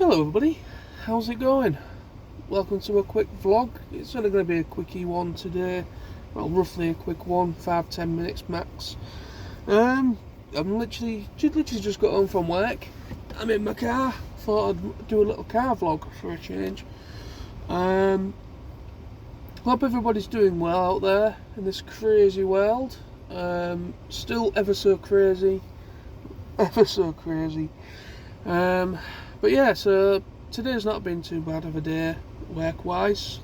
Hello everybody, how's it going? Welcome to a quick vlog. It's only going to be a quickie one today. Well, roughly a quick one, 5-10 minutes max. I'm literally just got home from work. I'm in my car. Thought I'd do a little car vlog for a change. Hope everybody's doing well out there in this crazy world. Still ever so crazy, ever so crazy. Um, but yeah, so today's not been too bad of a day work-wise.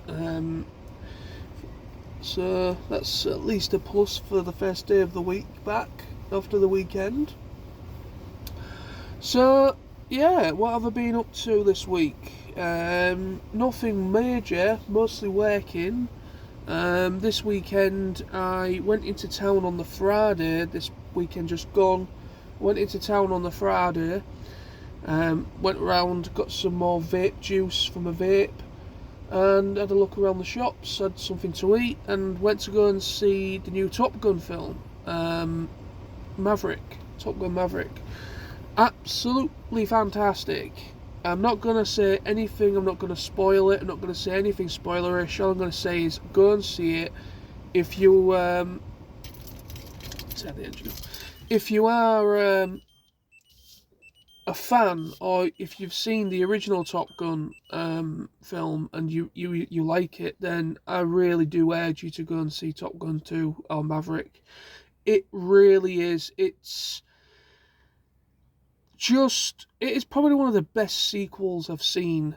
So that's at least a plus for the first day of the week back after the weekend. So yeah, what have I been up to this week? Nothing major, mostly working. This weekend I went into town on the Friday. This weekend just gone. Went into town on the Friday. Went around, got some more vape juice from a vape, and had a look around the shops, had something to eat, and went to go and see the new Top Gun film, Maverick. Top Gun Maverick. Absolutely fantastic. I'm not going to say anything, I'm not going to spoil it, I'm not going to say anything spoilerish. All I'm going to say is go and see it. If you, set the engine. If you are a fan, or if you've seen the original Top Gun film and you like it, then I really do urge you to go and see Top Gun 2 or Maverick. It really is. It is probably one of the best sequels I've seen.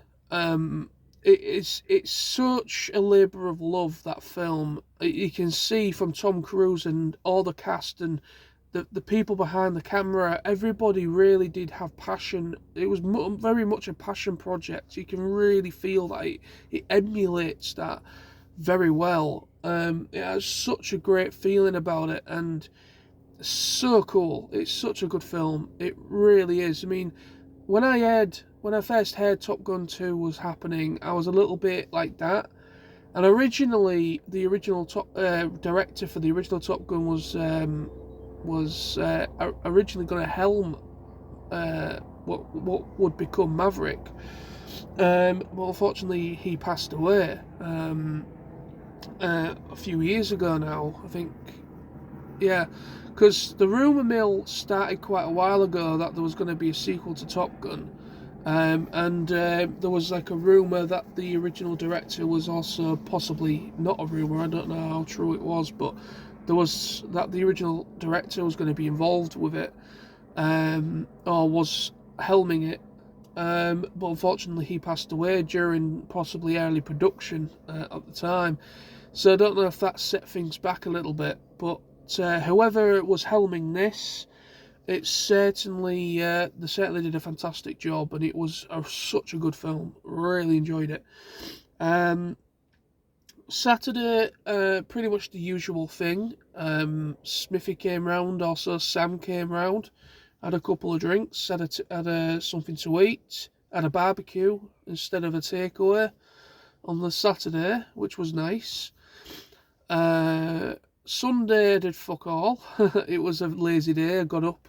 It's such a labour of love, that film. You can see from Tom Cruise and all the cast and the people behind the camera, everybody really did have passion. It was very much a passion project. You can really feel that it emulates that very well. It has such a great feeling about it, and so cool. It's such a good film. It really is. I mean, when I first heard Top Gun 2 was happening, I was a little bit like that. And originally, the original director for the original Top Gun was originally going to helm what would become Maverick. But unfortunately, he passed away a few years ago now. I think, yeah, because the rumor mill started quite a while ago that there was going to be a sequel to Top Gun. And there was like a rumor that the original director was also possibly not a rumor. I don't know how true it was, but there was that the original director was going to be involved with it, or was helming it. But unfortunately, he passed away during possibly early production at the time. So I don't know if that set things back a little bit. But whoever was helming this, it's certainly they certainly did a fantastic job, and it was such a good film. Really enjoyed it. Saturday, pretty much the usual thing. Smithy came round, also Sam came round, had a couple of drinks, had something to eat, had a barbecue instead of a takeaway on the Saturday, which was nice. Sunday I did fuck all. It was a lazy day. I got up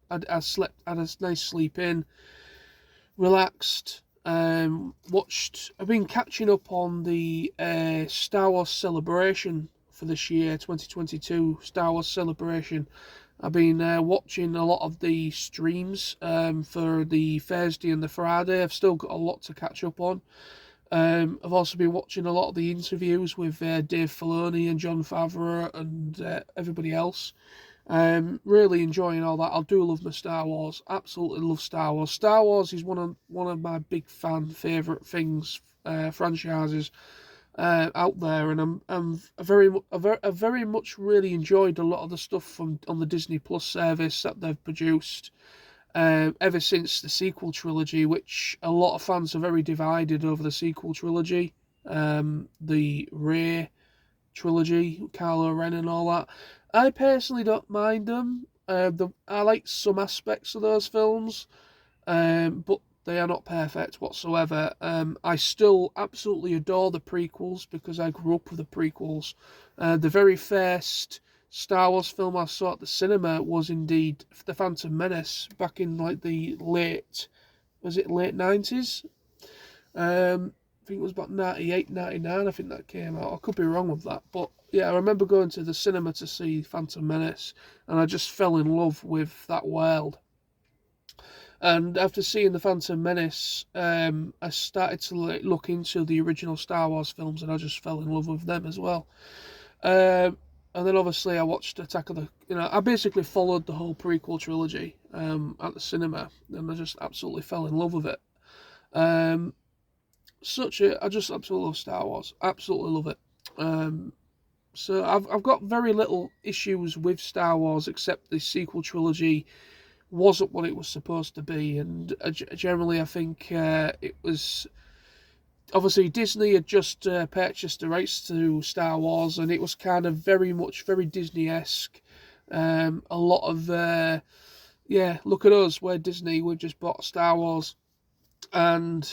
I slept, had a nice sleep in, relaxed. I've been catching up on the Star Wars celebration for this year, 2022 Star Wars celebration. I've been watching a lot of the streams for the Thursday and the Friday. I've still got a lot to catch up on. I've also been watching a lot of the interviews with Dave Filoni and Jon Favreau and everybody else. Really enjoying all that. I do love my Star Wars. Absolutely love Star Wars. Star Wars is one of my big favourite things, franchises out there, and I've very much really enjoyed a lot of the stuff from on the Disney Plus service that they've produced. Ever since the sequel trilogy, which a lot of fans are very divided over the sequel trilogy, the Rey trilogy, Kylo Ren and all that. I personally don't mind them. I like some aspects of those films, but they are not perfect whatsoever. I still absolutely adore the prequels because I grew up with the prequels. The very first Star Wars film I saw at the cinema was indeed The Phantom Menace back in like the late was it late 90s? I think it was about 98, 99, I think that came out. I could be wrong with that. But yeah, I remember going to the cinema to see Phantom Menace, and I just fell in love with that world. And after seeing the Phantom Menace, I started to look into the original Star Wars films, and I just fell in love with them as well. And then obviously I watched Attack of the, I basically followed the whole prequel trilogy at the cinema, and I just absolutely fell in love with it. Um, I just absolutely love Star Wars, absolutely love it. So I've got very little issues with Star Wars, except the sequel trilogy wasn't what it was supposed to be, and generally I think it was, obviously Disney had just purchased the rights to Star Wars, and it was kind of very Disney-esque. A lot of yeah, look at us, we're Disney, we've just bought Star Wars, and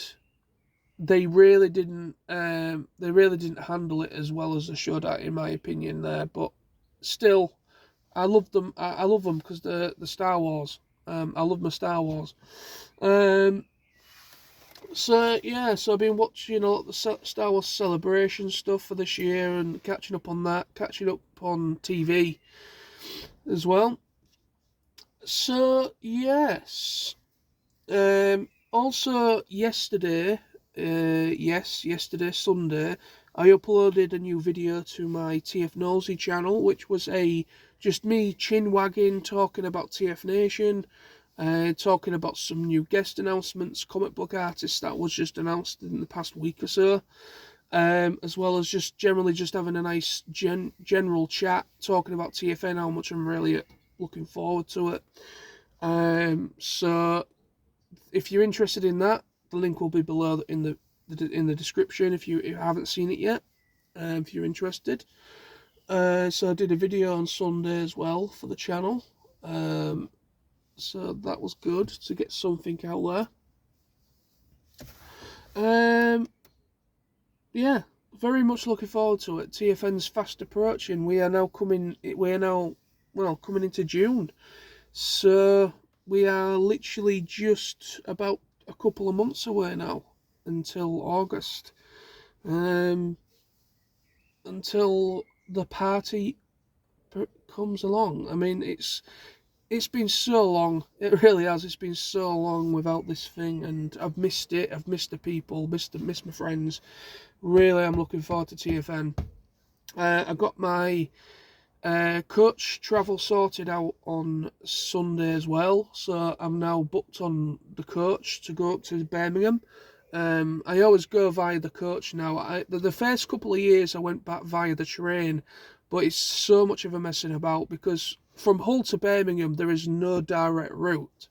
they really didn't handle it as well as they should, in my opinion. There, but still, I love them. I love them because the Star Wars. I love my Star Wars. So yeah, so I've been watching the Star Wars celebration stuff for this year and catching up on that, catching up on TV as well. So yes, also yesterday, yesterday Sunday, I uploaded a new video to my TF Nosey channel, which was just me chin wagging, talking about TF Nation. Talking about some new guest announcements, comic book artists that was just announced in the past week or so, as well as just generally just having a nice general chat, talking about TFN, how much I'm really looking forward to it. So if you're interested in that, the link will be below in the description if you haven't seen it yet, if you're interested. So I did a video on Sunday as well for the channel. So that was good to get something out there. Yeah, very much looking forward to it. TFN's fast approaching. We are now coming into June. So we are literally just about a couple of months away now until August. Until the party comes along. I mean, it's been so long. It really has. It's been so long without this thing, and I've missed it. I've missed the people, missed my friends. Really, I'm looking forward to TFN. I got my coach travel sorted out on Sunday as well, so I'm now booked on the coach to go up to Birmingham. I always go via the coach now. The first couple of years I went back via the train, but it's so much of a messing about because from Hull to Birmingham there is no direct route.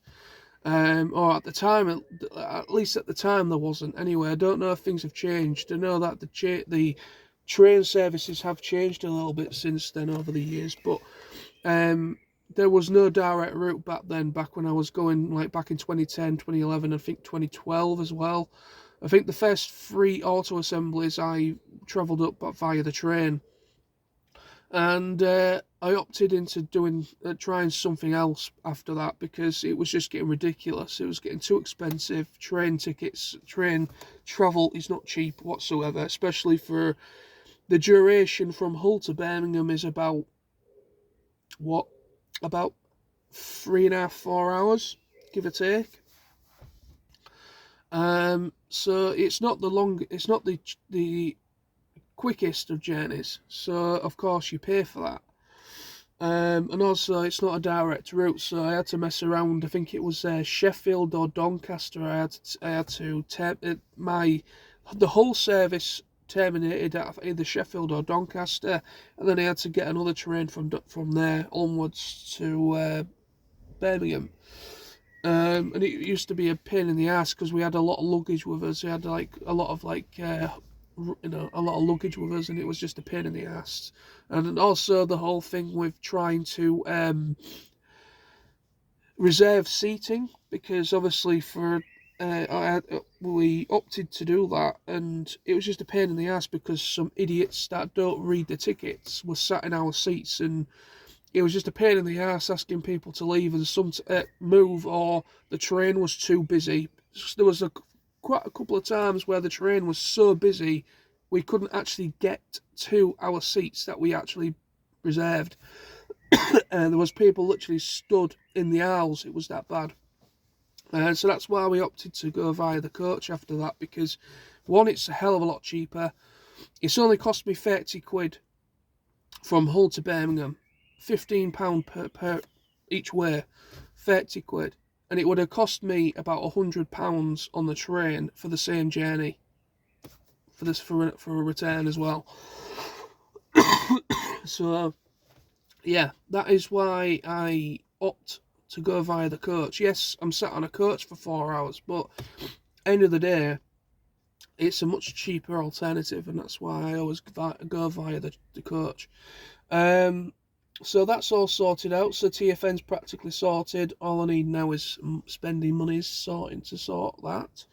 Or at the time, at least at the time there wasn't. Anyway, I don't know if things have changed. I know that the train services have changed a little bit since then over the years, but there was no direct route back then, back when I was going, like back in 2010, 2011, I think 2012 as well. I think the first 3 auto assemblies I travelled up via the train. And I opted into trying something else after that because it was just getting ridiculous. It was getting too expensive. Train travel is not cheap whatsoever, especially for the duration from Hull to Birmingham is about 3.5, 4 hours, give or take. So it's not the quickest of journeys, so of course you pay for that. And also it's not a direct route, so I had to mess around. I think it was Sheffield or Doncaster. I had to the whole service terminated at either Sheffield or Doncaster, and then I had to get another train from there onwards to Birmingham. And it used to be a pain in the ass because we had a lot of luggage with us. We had a lot of luggage with us, and it was just a pain in the ass. And also the whole thing with trying to reserve seating, because obviously we opted to do that, and it was just a pain in the ass because some idiots that don't read the tickets were sat in our seats, and it was just a pain in the ass asking people to leave and some move, or the train was too busy. There was quite a couple of times where the train was so busy we couldn't actually get to our seats that we actually reserved. And there was people literally stood in the aisles. It was that bad. So that's why we opted to go via the coach after that, because one, it's a hell of a lot cheaper. It's only cost me 30 quid from Hull to Birmingham, £15 per each way, 30 quid. And it would have cost me about £100 on the train for the same journey, for a return as well. So yeah, that is why I opt to go via the coach. Yes, I'm sat on a coach for 4 hours, but end of the day, it's a much cheaper alternative, and that's why I always go via the coach. So that's all sorted out. So TFN's practically sorted. All I need now is spending monies sorting to sort that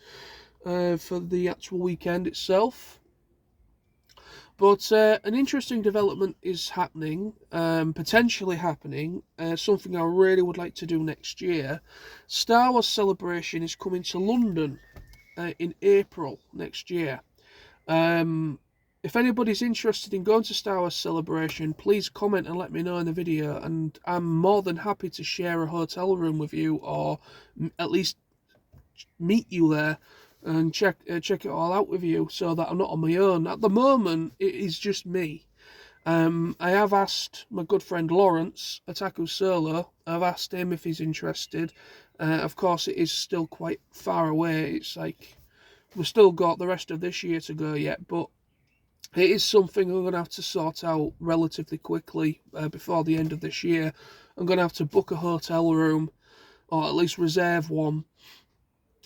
for the actual weekend itself. But an interesting development is happening, potentially happening, something I really would like to do next year. Star Wars Celebration is coming to London in April next year. If anybody's interested in going to Star Wars Celebration, please comment and let me know in the video, and I'm more than happy to share a hotel room with you, or at least meet you there and check it all out with you, so that I'm not on my own. At the moment, it is just me. I have asked my good friend Lawrence, Otaku Solo, I've asked him if he's interested. Of course, it is still quite far away. It's like we've still got the rest of this year to go yet, but it is something I'm going to have to sort out relatively quickly before the end of this year. I'm going to have to book a hotel room, or at least reserve one.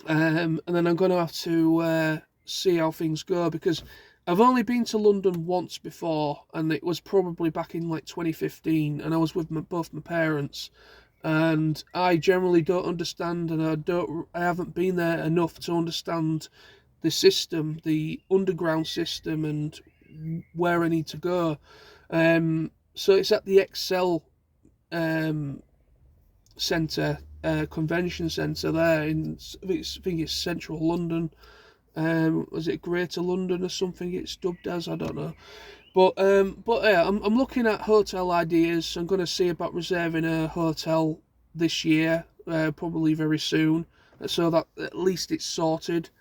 And then I'm going to have to see how things go, because I've only been to London once before, and it was probably back in like 2015, and I was with both my parents, and I generally don't understand, and I haven't been there enough to understand the system, the underground system, and where I need to go. So it's at the Excel Centre, convention centre there in, I think it's central London. Was it Greater London or something it's dubbed as? I don't know. But yeah, I'm looking at hotel ideas. I'm going to see about reserving a hotel this year, probably very soon, so that at least it's sorted.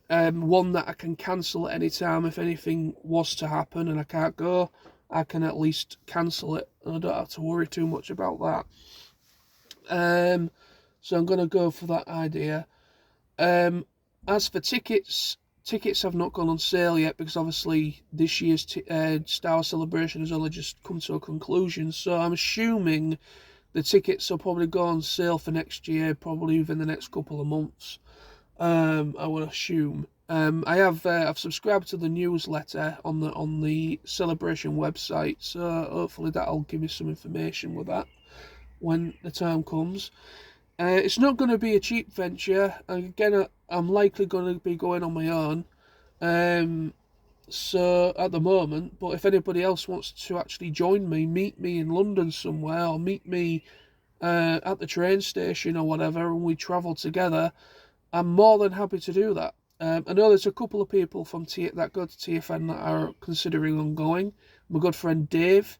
One that I can cancel at any time if anything was to happen and I can't go. I can at least cancel it, and I don't have to worry too much about that. So I'm going to go for that idea. As for tickets have not gone on sale yet, because obviously this year's Star Wars Celebration has only just come to a conclusion. So I'm assuming the tickets will probably go on sale for next year, probably within the next couple of months. I would assume. I've subscribed to the newsletter on the Celebration website, so hopefully that'll give me some information with that when the time comes. It's not going to be a cheap venture. Again, I'm likely going to be going on my own. So at the moment, but if anybody else wants to actually join me, meet me in London somewhere, or meet me at the train station or whatever, and we travel together, I'm more than happy to do that. I know there's a couple of people from that go to TFN that are considering on going. My good friend Dave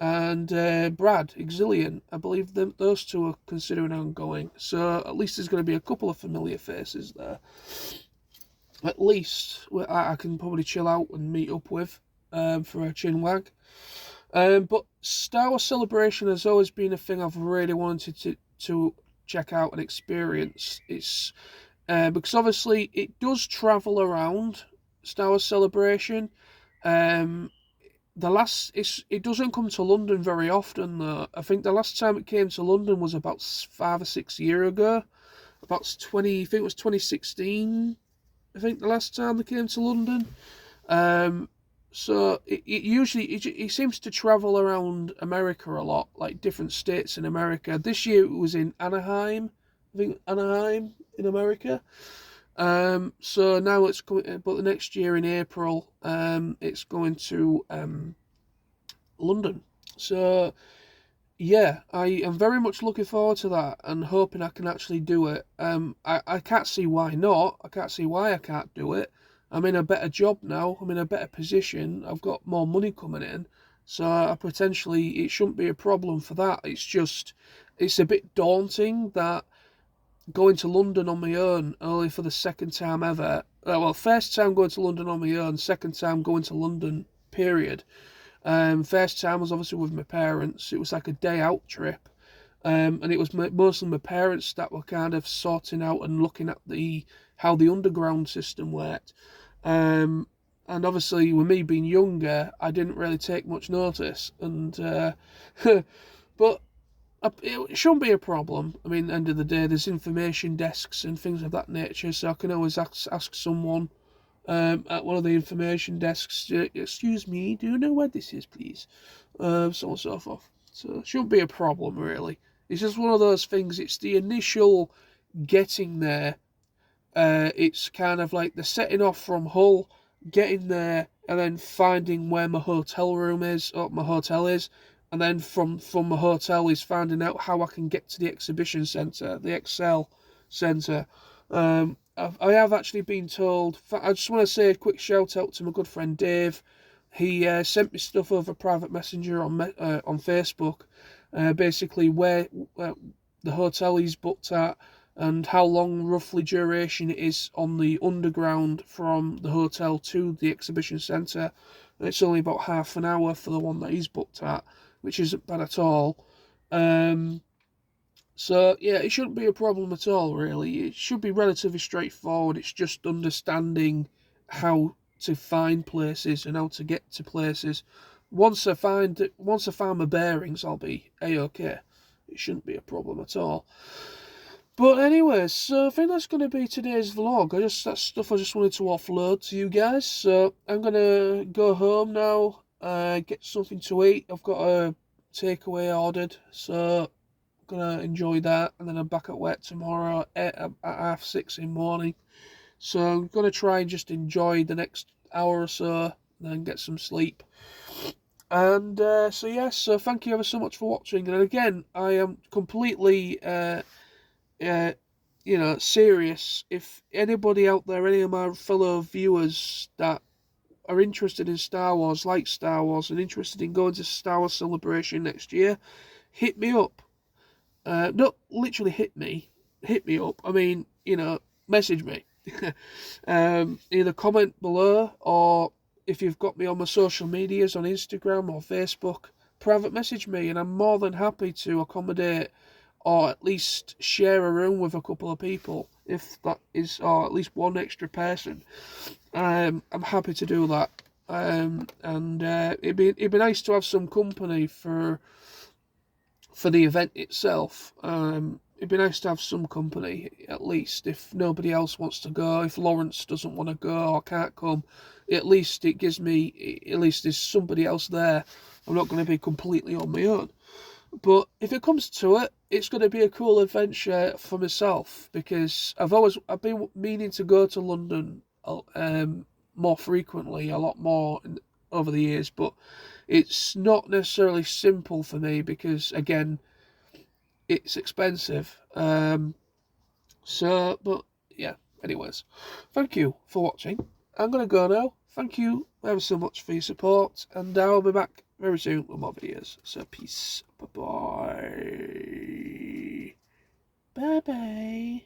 and Brad Exilian, I believe those two are considering on going. So at least there's going to be a couple of familiar faces there. At least I can probably chill out and meet up with for a chinwag. But Star Wars Celebration has always been a thing I've really wanted to check out and experience. It's because obviously it does travel around Star Wars Celebration. It doesn't come to London very often though. I think the last time it came to London was about 5 or 6 years ago. I think it was 2016. I think the last time they came to London. So it seems to travel around America a lot, like different states in America. This year it was in Anaheim. I think Anaheim in America. So now it's coming, but the next year in April, it's going to London. So yeah, I am very much looking forward to that and hoping I can actually do it. I can't see why not. I can't see why I can't do it. I'm in a better job now. I'm in a better position. I've got more money coming in, so I potentially it shouldn't be a problem for that. It's just, it's a bit daunting that going to London on my own only for the second time ever. Well, first time going to London on my own, second time going to London. Period. First time was obviously with my parents. It was like a day out trip, and it was mostly my parents that were kind of sorting out and looking at the how the underground system worked. And obviously, with me being younger, I didn't really take much notice. And but it shouldn't be a problem. I mean, end of the day, there's information desks and things of that nature, so I can always ask someone at one of the information desks, excuse me, do you know where this is, please? So on and so forth. So it shouldn't be a problem, really. It's just one of those things, it's the initial getting there. It's kind of like the setting off from Hull, getting there, and then finding where my hotel room is, or my hotel is, and then from my hotel is finding out how I can get to the exhibition centre, the Excel Centre. I have actually been told. I just want to say a quick shout out to my good friend Dave. He sent me stuff over private messenger on Facebook, basically where the hotel he's booked at and how long roughly duration it is on the underground from the hotel to the exhibition centre. It's only about half an hour for the one that he's booked at, which isn't bad at all. So yeah, it shouldn't be a problem at all, really. It should be relatively straightforward. It's just understanding how to find places and how to get to places. Once I find my bearings, I'll be a-okay. It shouldn't be a problem at all. But anyways, so I think that's going to be today's vlog. That's stuff I just wanted to offload to you guys. So I'm gonna go home now, get something to eat. I've got a takeaway ordered, so gonna enjoy that, and then I'm back at work tomorrow at 6:30 in the morning. So I'm gonna try and just enjoy the next hour or so, and then get some sleep. And so yes, so thank you ever so much for watching. And again, I am completely, serious. If anybody out there, any of my fellow viewers that are interested in Star Wars, like Star Wars, and interested in going to Star Wars Celebration next year, hit me up. Not literally hit me up. I mean, message me. Either comment below, or if you've got me on my social medias on Instagram or Facebook, private message me, and I'm more than happy to accommodate or at least share a room with a couple of people, if that is, or at least one extra person. I'm happy to do that. And it'd be nice to have some company for the event itself. It'd be nice to have some company, at least, if nobody else wants to go, if Lawrence doesn't want to go or can't come, at least it gives me, at least there's somebody else there. I'm not going to be completely on my own. But if it comes to it, it's going to be a cool adventure for myself, because I've been meaning to go to London more frequently, a lot more over the years, but it's not necessarily simple for me because, again, it's expensive. But yeah, anyways, thank you for watching. I'm going to go now. Thank you ever so much for your support, and I'll be back very soon with more videos. So peace. Bye-bye. Bye-bye.